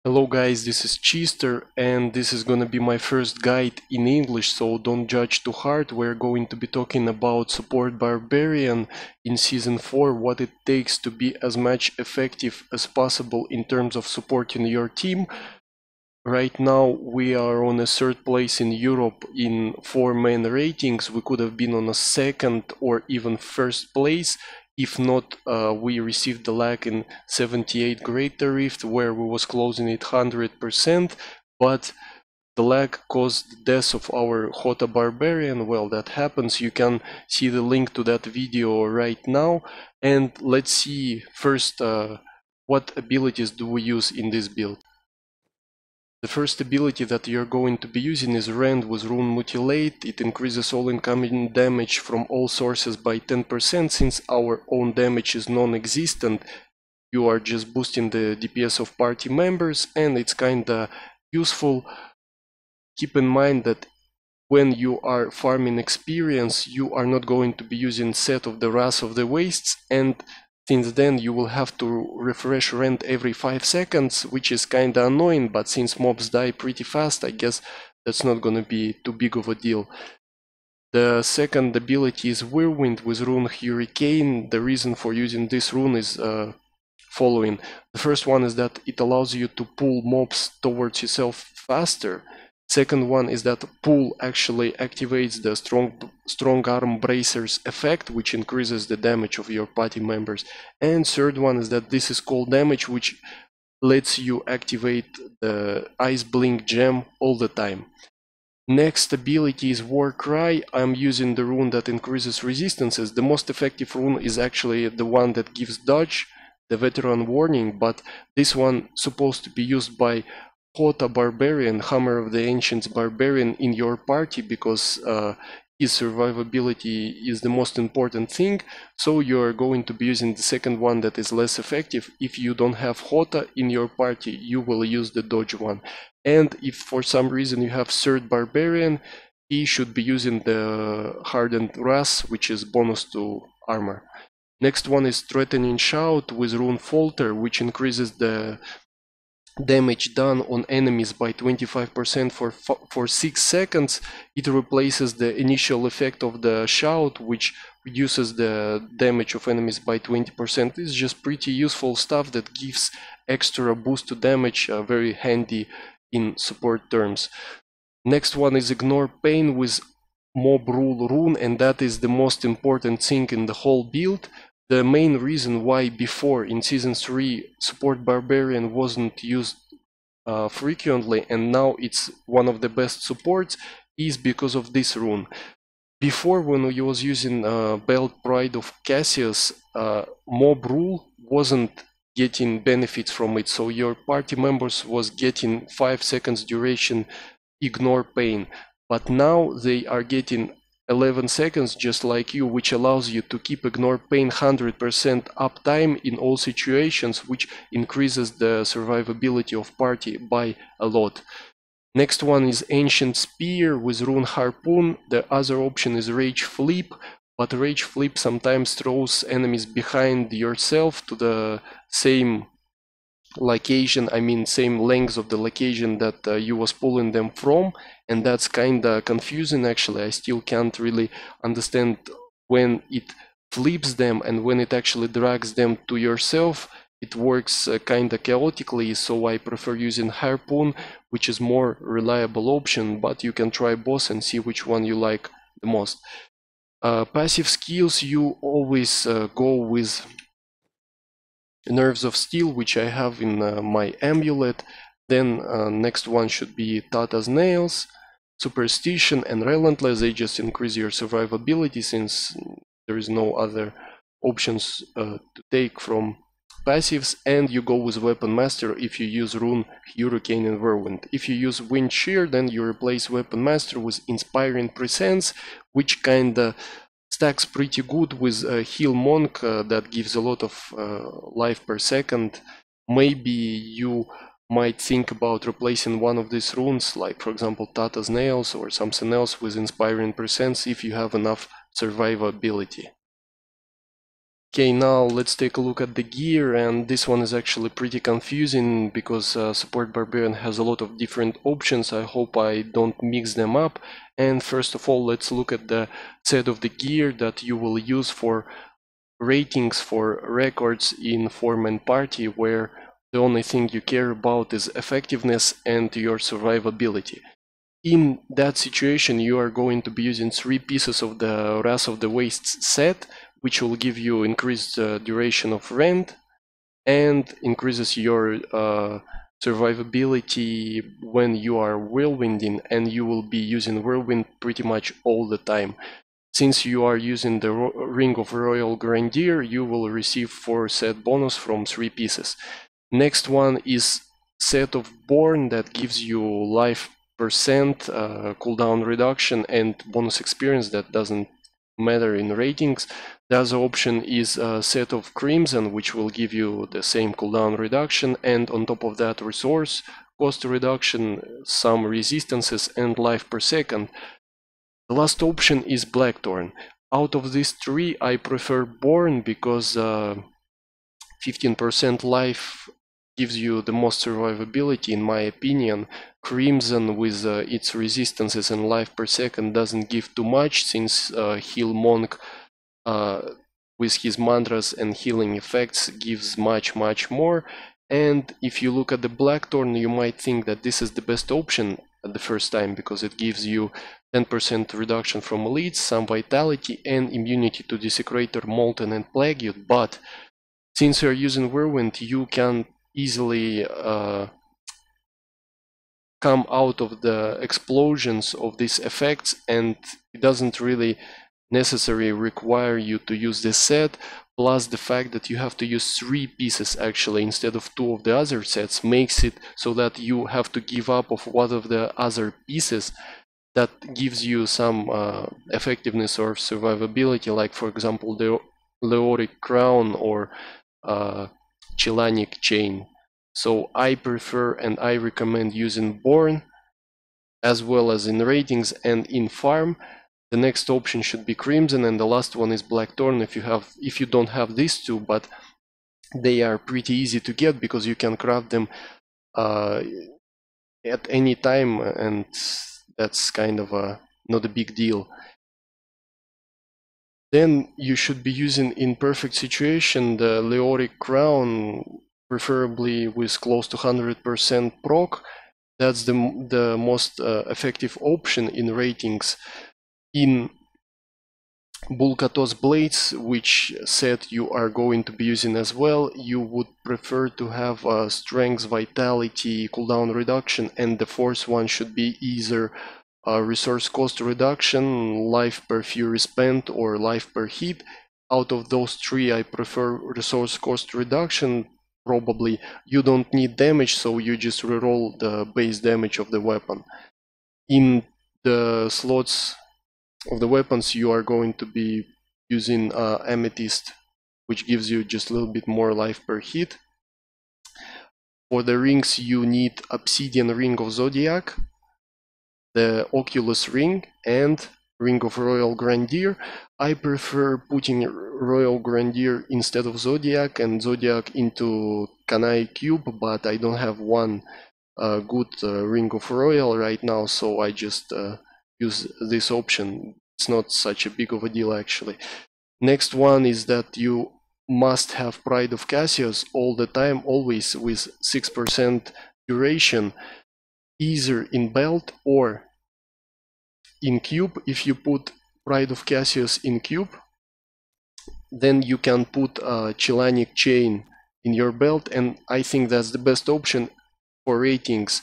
Hello guys, this is Chistor and this is gonna be my first guide in English, so don't judge too hard. We're going to be talking about support Barbarian in Season 4, what it takes to be as much effective as possible in terms of supporting your team. Right now we are on a third place in Europe in 4 main ratings. We could have been on a second or even first place. If not, we received the lag in 78 Greater Rift where we was closing it 100%, but the lag caused the death of our Hota Barbarian. Well, that happens. You can see the link to that video right now. And let's see first what abilities do we use in this build. The first ability that you're going to be using is Rend with Rune Mutilate. It increases all incoming damage from all sources by 10%. Since our own damage is non-existent, you are just boosting the DPS of party members, and it's kinda useful. Keep in mind that when you are farming experience, you are not going to be using set of the Wrath of the Wastes, and since then you will have to refresh Rend every 5 seconds, which is kinda annoying, but since mobs die pretty fast, I guess that's not gonna be too big of a deal. The second ability is Whirlwind with Rune Hurricane. The reason for using this rune is following. The first one is that it allows you to pull mobs towards yourself faster. Second one is that pull actually activates the strong arm bracers effect, which increases the damage of your party members. And third one is that this is cold damage, which lets you activate the Ice Blink gem all the time. Next ability is War Cry. I'm using the rune that increases resistances. The most effective rune is actually the one that gives dodge, the Veteran Warning, but this one supposed to be used by Hota Barbarian, Hammer of the Ancients Barbarian in your party, because his survivability is the most important thing, so you're going to be using the second one that is less effective. If you don't have Hota in your party, you will use the dodge one. And if for some reason you have third Barbarian, he should be using the Hardened Wrath, which is bonus to armor. Next one is Threatening Shout with Rune Falter, which increases the damage done on enemies by 25% for 6 seconds. It replaces the initial effect of the shout, which reduces the damage of enemies by 20%. It's just pretty useful stuff that gives extra boost to damage, very handy in support terms. Next one is Ignore Pain with Mob Rule rune, and that is the most important thing in the whole build. The main reason why before in Season 3 support Barbarian wasn't used frequently and now it's one of the best supports is because of this rune. Before, when you was using Belt Pride of Cassius, Mob Rule wasn't getting benefits from it, so your party members was getting 5 seconds duration Ignore Pain, but now they are getting 11 seconds just like you, which allows you to keep Ignore Pain 100% uptime in all situations, which increases the survivability of party by a lot. Next one is Ancient Spear with Rune Harpoon. The other option is Rage Flip, but Rage Flip sometimes throws enemies behind yourself to the same location, I mean same length of the location that you was pulling them from, and that's kinda confusing actually. I still can't really understand when it flips them and when it actually drags them to yourself. It works kinda chaotically, so I prefer using Harpoon, which is more reliable option, but you can try both and see which one you like the most. Passive skills, you always go with Nerves of Steel, which I have in my amulet. Then next one should be Tata's Nails, Superstition, and Relentless. They just increase your survivability since there is no other options to take from passives. And you go with Weapon Master if you use Rune, Hurricane, and Whirlwind. If you use Wind Shear, then you replace Weapon Master with Inspiring Presence, which kinda stacks pretty good with Heal Monk that gives a lot of life per second. Maybe you might think about replacing one of these runes, like for example Tata's Nails or something else with Inspiring Presence if you have enough survivability. Okay, now let's take a look at the gear, and this one is actually pretty confusing because Support Barbarian has a lot of different options. I hope I don't mix them up. And first of all, let's look at the set of the gear that you will use for ratings for records in Form and Party, where the only thing you care about is effectiveness and your survivability. In that situation, you are going to be using 3 pieces of the Wrath of the Wastes set, which will give you increased duration of rend and increases your survivability when you are whirlwinding, and you will be using whirlwind pretty much all the time. Since you are using the Ring of Royal Grandier, you will receive 4 set bonus from 3 pieces. Next one is set of Born that gives you life percent, cooldown reduction, and bonus experience that doesn't matter in ratings. The other option is a set of Crimson, which will give you the same cooldown reduction, and on top of that resource cost reduction, some resistances, and life per second. The last option is Blackthorn. Out of these 3, I prefer Born because 15% life gives you the most survivability, in my opinion. Crimson with its resistances and life per second doesn't give too much, since Heal Monk with his mantras and healing effects gives much more. And if you look at the Blackthorn, you might think that this is the best option at the first time, because it gives you 10% reduction from elites, some vitality, and immunity to Desecrator, Molten, and Plague. But since you're using Whirlwind, you can easily come out of the explosions of these effects, and it doesn't really necessarily require you to use this set. Plus the fact that you have to use 3 pieces actually instead of 2 of the other sets makes it so that you have to give up of one of the other pieces that gives you some effectiveness or survivability, like for example the Leoric Crown or Chelanic Chain. So I prefer and I recommend using Born, as well as in ratings and in farm. The next option should be Crimson, and the last one is Blackthorn if you don't have these 2, but they are pretty easy to get because you can craft them at any time, and that's kind of not a big deal. Then you should be using, in perfect situation, the Leoric Crown, preferably with close to 100% proc. That's the most effective option in ratings. In Bulkatos Blades, which set you are going to be using as well, you would prefer to have strength, vitality, cooldown reduction, and the fourth one should be either resource cost reduction, life per fury spent, or life per hit. Out of those 3, I prefer resource cost reduction. Probably you don't need damage, so you just reroll the base damage of the weapon. In the slots of the weapons, you are going to be using Amethyst, which gives you just a little bit more life per hit. For the rings, you need Obsidian Ring of Zodiac, the Oculus Ring, and Ring of Royal Grandier. I prefer putting Royal Grandier instead of Zodiac and Zodiac into Kanai Cube, but I don't have one good Ring of Royal right now, so I just use this option. It's not such a big of a deal actually. Next one is that you must have Pride of Cassius all the time, always with 6% duration, either in belt or in cube. If you put Pride of Cassius in cube, then you can put a Chelanic Chain in your belt, and I think that's the best option for ratings,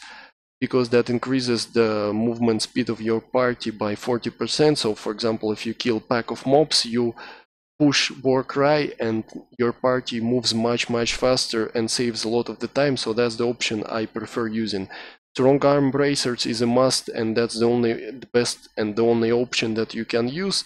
because that increases the movement speed of your party by 40%. So for example, if you kill pack of mobs, you push War Cry and your party moves much faster and saves a lot of the time. So that's the option I prefer using. Strong Arm Bracers is a must, and that's the best and the only option that you can use.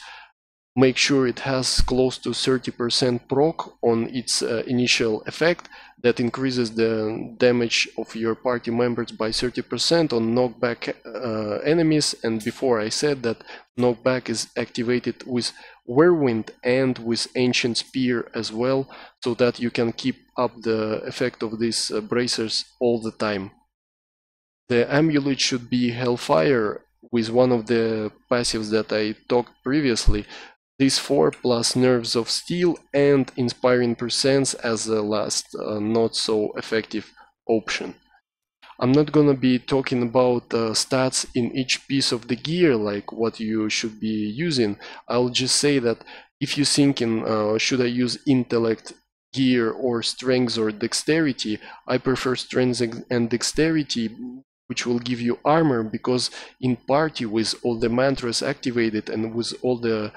make sure it has close to 30% proc on its initial effect that increases the damage of your party members by 30% on knockback enemies. And before I said that knockback is activated with Whirlwind and with Ancient Spear as well, so that you can keep up the effect of these bracers all the time. The amulet should be Hellfire with one of the passives that I talked previously. These 4 plus Nerves of Steel and Inspiring Presence as the last not so effective option. I'm not gonna be talking about stats in each piece of the gear, like what you should be using. I'll just say that if you're thinking, should I use intellect, gear, or strength or dexterity, I prefer strength and dexterity, which will give you armor, because in party with all the mantras activated and with all the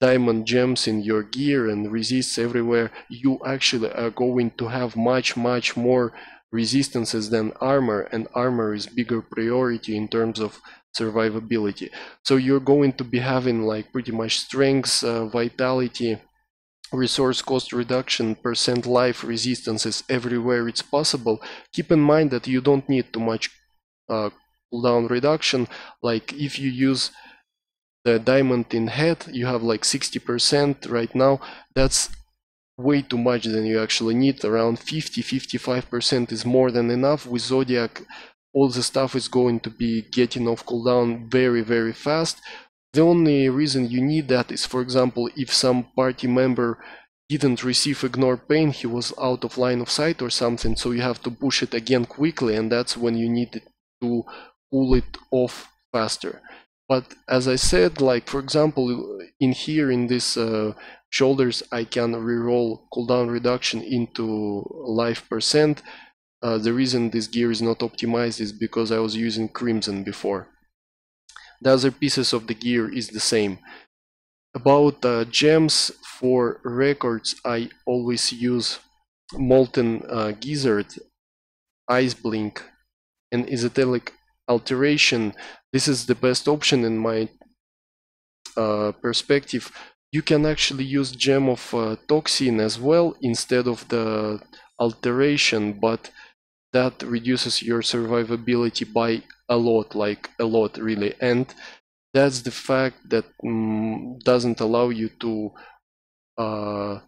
diamond gems in your gear and resists everywhere, you actually are going to have much more resistances than armor, and armor is bigger priority in terms of survivability. So you're going to be having like pretty much strength, vitality, resource cost reduction, percent life resistances everywhere it's possible. Keep in mind that you don't need too much cooldown reduction. Like if you use the diamond in head, you have like 60% right now. That's way too much than you actually need. Around 50-55% is more than enough. With Zodiac, all the stuff is going to be getting off cooldown very fast. The only reason you need that is, for example, if some party member didn't receive Ignore Pain, he was out of line of sight or something, so you have to push it again quickly, and that's when you need to pull it off faster. But as I said, like for example, in here in this shoulders, I can reroll cooldown reduction into life percent. The reason this gear is not optimized is because I was using Crimson before. The other pieces of the gear is the same. About gems for records, I always use Molten Gizzard, Ice Blink, and Esoteric Alteration. This is the best option in my perspective. You can actually use gem of Toxin as well instead of the Alteration, but that reduces your survivability by a lot, like a lot really. And that's the fact that doesn't allow you to uh,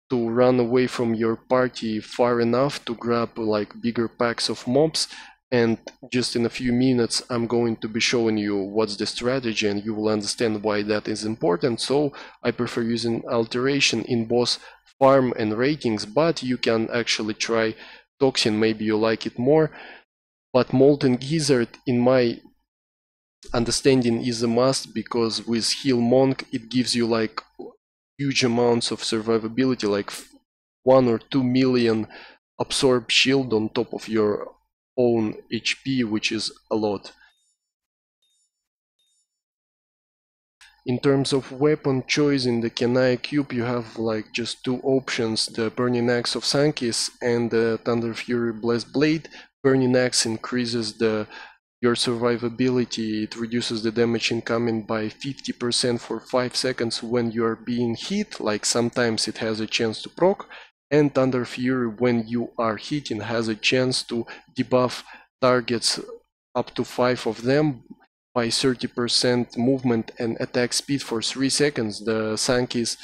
to run away from your party far enough to grab like bigger packs of mobs. And just in a few minutes I'm going to be showing you what's the strategy, and you will understand why that is important. So I prefer using Alteration in both farm and ratings, but you can actually try Toxin, maybe you like it more. But Molten Gizzard, in my understanding, is a must, because with Heal Monk it gives you like huge amounts of survivability, like 1 or 2 million absorb shield on top of your own HP, which is a lot. In terms of weapon choice in the Kenai Cube, you have like just 2 options: the Burning Axe of Sankis and the Thunder Fury Blessed Blade. Burning Axe increases your survivability. It reduces the damage incoming by 50% for 5 seconds when you are being hit, like sometimes it has a chance to proc. And Thunder Fury, when you are hitting, has a chance to debuff targets, up to 5 of them, by 30% movement and attack speed for 3 seconds. The Sankis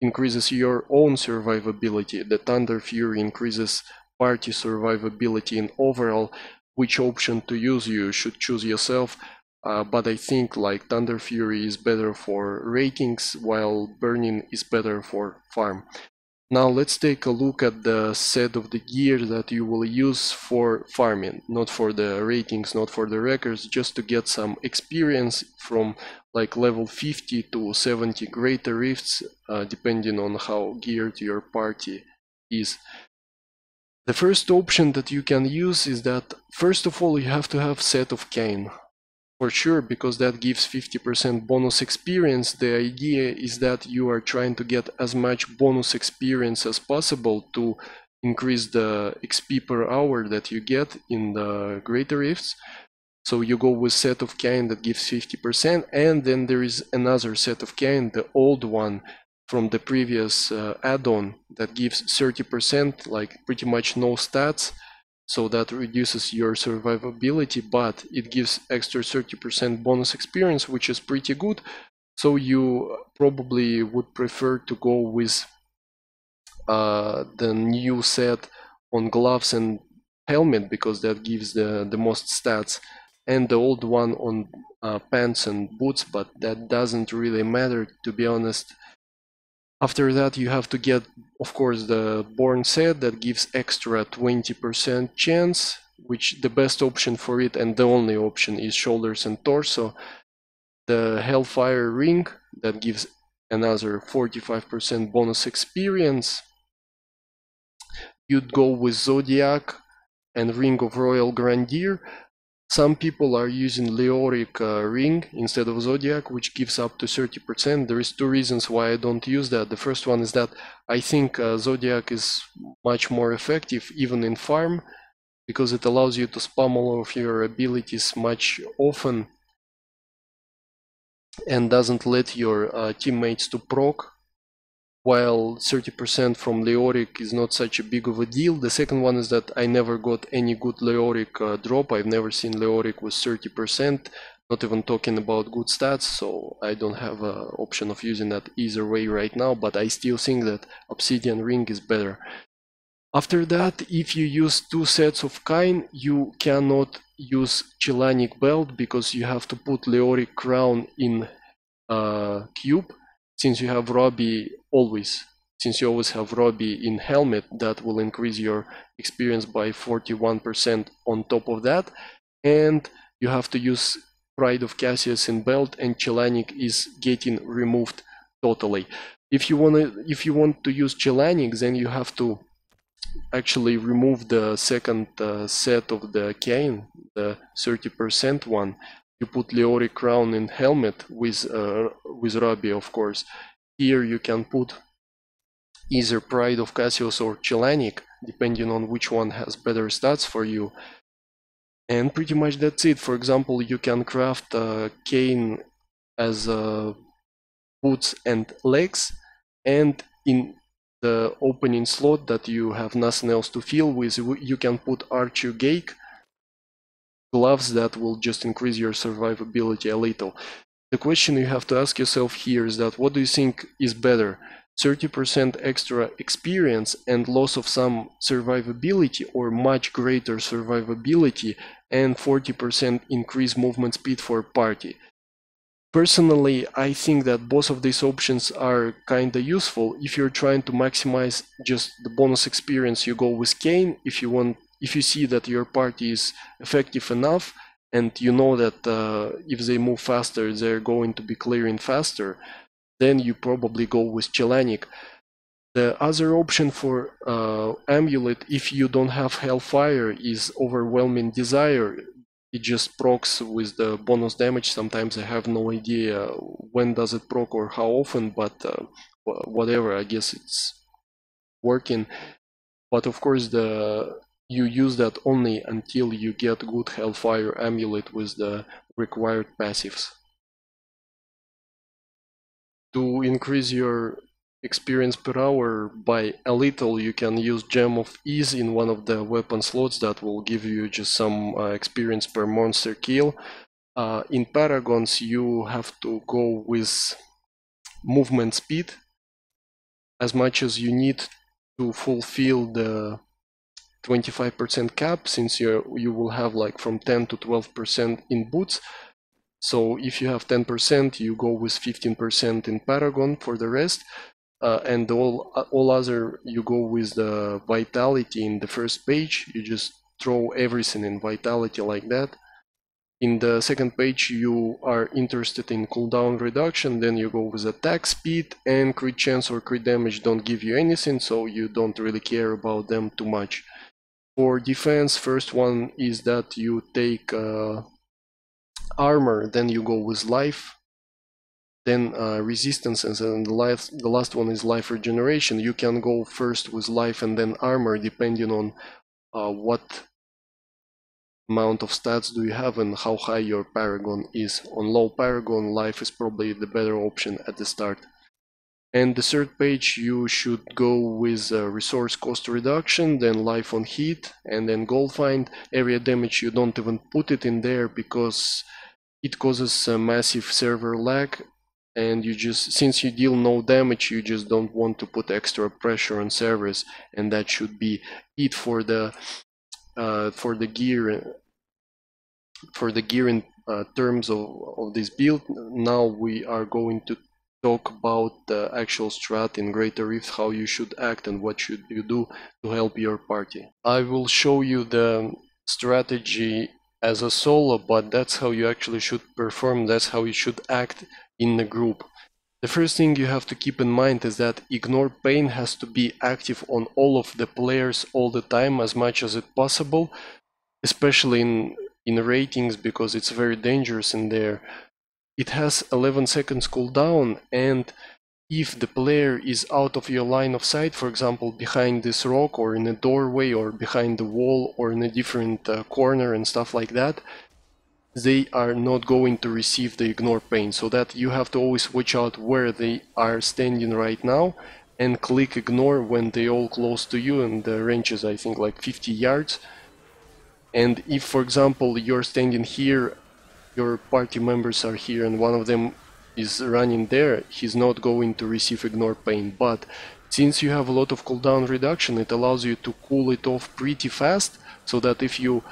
increases your own survivability. The Thunder Fury increases party survivability, and overall which option to use you should choose yourself. But I think like Thunder Fury is better for ratings, while Burning is better for farm. Now let's take a look at the set of the gear that you will use for farming, not for the ratings, not for the records, just to get some experience from like level 50 to 70 greater rifts, depending on how geared your party is. The first option that you can use is that, first of all, you have to have Set of Cain. For sure, because that gives 50% bonus experience. The idea is that you are trying to get as much bonus experience as possible to increase the XP per hour that you get in the Greater Rifts. So you go with set of kind that gives 50%, and then there is another set of kind, the old one from the previous add-on, that gives 30%, like pretty much no stats. So that reduces your survivability, but it gives extra 30% bonus experience, which is pretty good. So you probably would prefer to go with the new set on gloves and helmet, because that gives the most stats, and the old one on pants and boots, but that doesn't really matter, to be honest. After that, you have to get, of course, the Born set that gives extra 20% chance, which the best option for it and the only option is shoulders and torso. The Hellfire ring that gives another 45% bonus experience. You'd go with Zodiac and Ring of Royal Grandeur. Some people are using Leoric ring instead of Zodiac, which gives up to 30%. There is two reasons why I don't use that. The first one is that I think Zodiac is much more effective even in farm, because it allows you to spam all of your abilities much often and doesn't let your teammates to proc, while 30% from Leoric is not such a big of a deal. The second one is that I never got any good Leoric drop. I've never seen Leoric with 30%, not even talking about good stats, so I don't have an option of using that either way right now, but I still think that Obsidian Ring is better. After that, if you use two sets of Kine, you cannot use Chelanic Belt, because you have to put Leoric Crown in cube. Since you have Robbie since you always have Robbie in helmet, that will increase your experience by 41% on top of that. And you have to use Pride of Cassius in belt, and Chelanic is getting removed totally. If you want to use Chelanic, then you have to actually remove the second set of the cane, the 30% one. You put Leoric Crown in helmet with Robbie, of course. Here you can put either Pride of Cassius or Chelanic, depending on which one has better stats for you. And pretty much that's it. For example, you can craft cane as boots and legs, and in the opening slot that you have nothing else to fill with, you can put Archer Gake gloves that will just increase your survivability a little. The question you have to ask yourself here is that what do you think is better? 30% extra experience and loss of some survivability, or much greater survivability and 40% increased movement speed for party? Personally, I think that both of these options are kinda useful. If you're trying to maximize just the bonus experience, you go with Kane. If you see that your party is effective enough, and you know that if they move faster, they're going to be clearing faster, then you probably go with Chelanic. The other option for Amulet, if you don't have Hellfire, is Overwhelming Desire. It just procs with the bonus damage. Sometimes I have no idea when does it proc or how often, but whatever, I guess it's working. But of course, you use that only until you get good Hellfire Amulet with the required passives. To increase your experience per hour by a little, you can use Gem of Ease in one of the weapon slots. That will give you just some experience per monster kill. In Paragons, you have to go with movement speed as much as you need to fulfill the 25% cap, since you will have like from 10 to 12% in boots. So if you have 10%, you go with 15% in Paragon for the rest, and all other you go with the Vitality in the first page. You just throw everything in Vitality like that. In the second page, you are interested in cooldown reduction, then you go with attack speed, and crit chance or crit damage don't give you anything, so you don't really care about them too much. For defense, first one is that you take armor, then you go with life, then resistance, and then the last one is life regeneration. You can go first with life and then armor, depending on what amount of stats do you have and how high your Paragon is. On low Paragon, life is probably the better option at the start. And the third page, you should go with resource cost reduction, then life on heat, and then goal find. Area damage, you don't even put it in there because it causes a massive server lag, and you just, since you deal no damage, you just don't want to put extra pressure on servers, and that should be it for the gear in terms of this build. Now we are going to talk about the actual strat in Greater Rift, how you should act and what should you do to help your party. I will show you the strategy as a solo, but that's how you actually should perform, that's how you should act in the group. The first thing you have to keep in mind is that Ignore Pain has to be active on all of the players all the time as much as it possible, especially in ratings, because it's very dangerous in there. It has 11 seconds cooldown, and if the player is out of your line of sight, for example behind this rock or in a doorway or behind the wall or in a different corner and stuff like that, they are not going to receive the Ignore Pain, so that you have to always watch out where they are standing right now and click Ignore when they all close to you, and the range is I think like 50 yards. And if for example you're standing here, your party members are here and one of them is running there, he's not going to receive Ignore Pain. But since you have a lot of cooldown reduction, it allows you to cool it off pretty fast, so that if you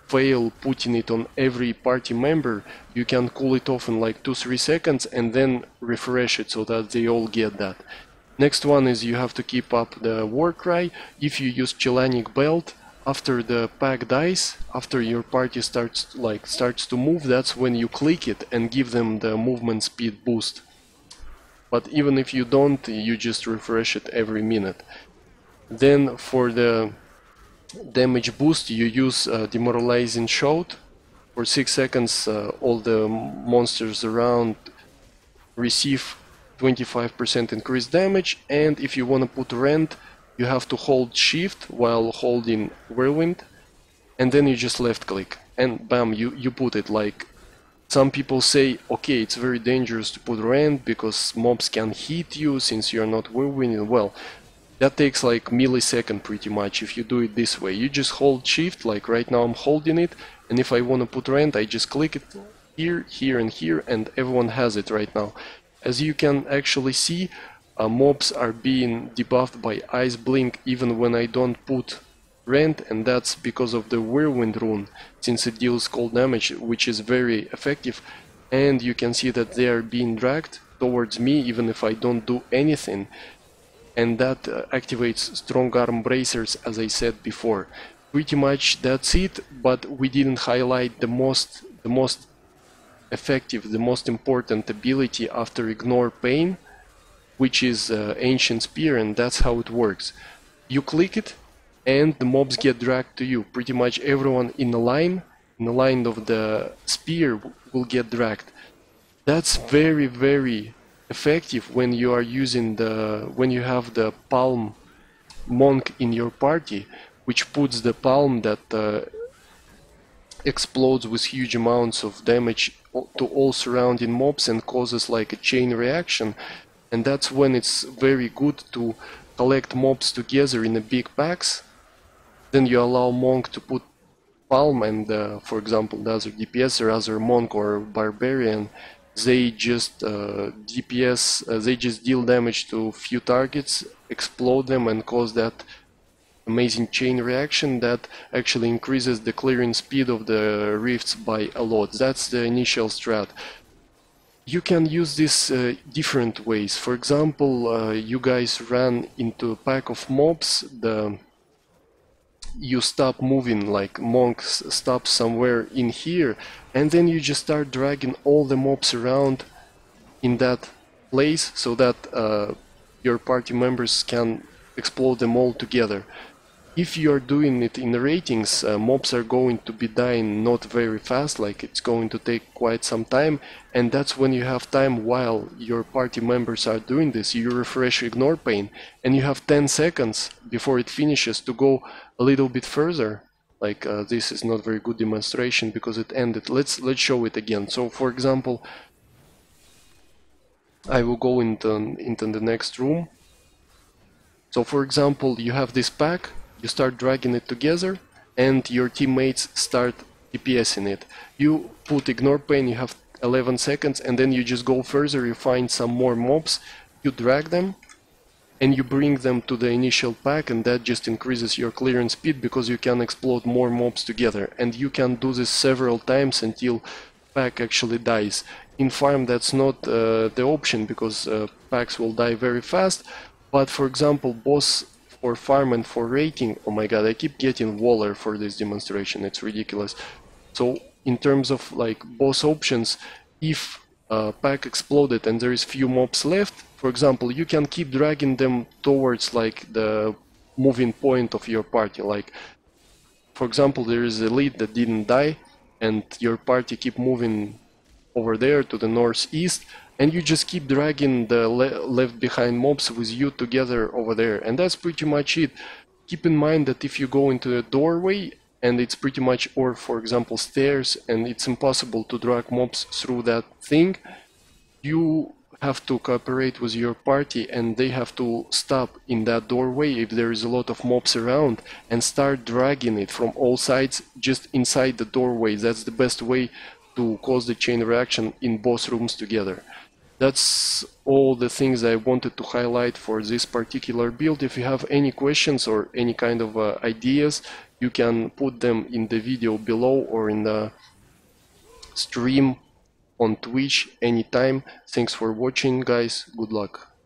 fail putting it on every party member, you can cool it off in like 2-3 seconds and then refresh it so that they all get that. Next one is you have to keep up the war cry. If you use Chelanic Belt, after the pack dies, after your party starts to move, that's when you click it and give them the movement speed boost. But even if you don't, you just refresh it every minute. Then for the damage boost, you use Demoralizing Shout. For 6 seconds, all the monsters around receive 25% increased damage, and if you want to put Rend, you have to hold shift while holding Whirlwind, and then you just left click and bam, you put it. Like, some people say, okay, it's very dangerous to put Rend because mobs can hit you since you're not Whirlwinding. Well, that takes like millisecond pretty much if you do it this way. You just hold shift, like right now I'm holding it, and if I want to put Rend, I just click it here, here and here, and everyone has it right now. As you can actually see, mobs are being debuffed by Ice Blink even when I don't put Rend, and that's because of the Whirlwind rune, since it deals cold damage, which is very effective. And you can see that they are being dragged towards me even if I don't do anything, and that activates Strong Arm Bracers, as I said before. Pretty much that's it, but we didn't highlight the most effective, the most important ability after Ignore Pain, which is Ancient Spear, and that's how it works. You click it and the mobs get dragged to you. Pretty much everyone in the line of the spear will get dragged. That's very, very effective when you are using when you have the Palm Monk in your party, which puts the Palm that explodes with huge amounts of damage to all surrounding mobs and causes like a chain reaction. And that's when it's very good to collect mobs together in a big packs. Then you allow Monk to put Palm, and for example the other DPS or other Monk or Barbarian, they just they just deal damage to few targets, explode them and cause that amazing chain reaction that actually increases the clearing speed of the rifts by a lot. That's the initial strat. You can use this different ways. For example, you guys run into a pack of mobs, you stop moving, like Monk stops somewhere in here, and then you just start dragging all the mobs around in that place so that your party members can explode them all together. If you are doing it in the ratings, mobs are going to be dying not very fast, like it's going to take quite some time, and that's when you have time while your party members are doing this. You refresh Ignore Pain, and you have 10 seconds before it finishes to go a little bit further like this is not very good demonstration because it ended. Let's show it again. So for example, I will go into the next room. So for example, you have this pack, you start dragging it together, and your teammates start DPSing it. You put ignore pain, you have 11 seconds, and then you just go further, you find some more mobs, you drag them, and you bring them to the initial pack, and that just increases your clearance speed because you can explode more mobs together. And you can do this several times until pack actually dies. In farm that's not the option because packs will die very fast, but for example boss for farm and for rating, oh my god, I keep getting Waller for this demonstration, it's ridiculous. So in terms of like boss options, if pack exploded and there is few mobs left, for example, you can keep dragging them towards like the moving point of your party. Like for example, there is a lead that didn't die and your party keep moving over there to the northeast, and you just keep dragging the left behind mobs with you together over there, and that's pretty much it. Keep in mind that if you go into a doorway and it's pretty much, or for example stairs, and it's impossible to drag mobs through that thing, you have to cooperate with your party and they have to stop in that doorway if there is a lot of mobs around and start dragging it from all sides just inside the doorway. That's the best way to cause the chain reaction in both rooms together. That's all the things I wanted to highlight for this particular build. If you have any questions or any kind of ideas, you can put them in the video below or in the stream on Twitch anytime. Thanks for watching, guys. Good luck.